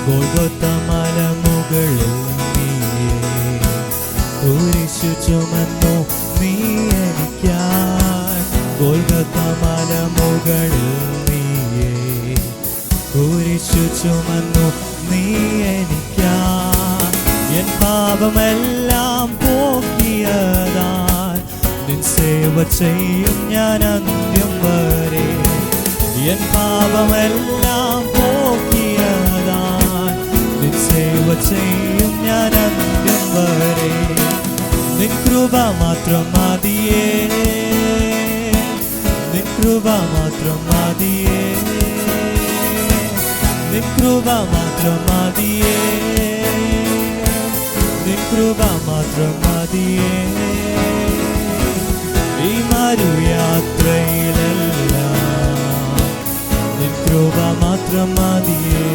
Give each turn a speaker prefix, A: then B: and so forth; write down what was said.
A: ഗോൽഗോത്ത മലമുകളിൽ നീയേ കുരിശു ചുമന്നു നീ എനിക്കായി. ഗോൽഗോത്ത മലമുകളിൽ നീയേ കുരിശു ചുമന്നു നീ എനിക്കായി. എൻ പാപമെല്ലാം പോക്കിയതായി നിൻ സേവ ചെയ്യും ഞാൻ അന്ത്യം വരെ. എൻ പാപമെല്ലാം പോക്കിയതായി നിൻ സേവ ചെയ്യും ഞാൻ അന്ത്യം വരെ. നിൻ കൃപ മാത്രം മതിയേ, നിൻ കൃപ മാത്രം മതിയേ, നിൻ കൃപ മാത്രം മതിയേ, നിൻ കൃപ മാത്രം മതിയേ. ഈ മരുയാത്രയിലെല്ലാം നിൻ കൃപ മാത്രം മതിയേ.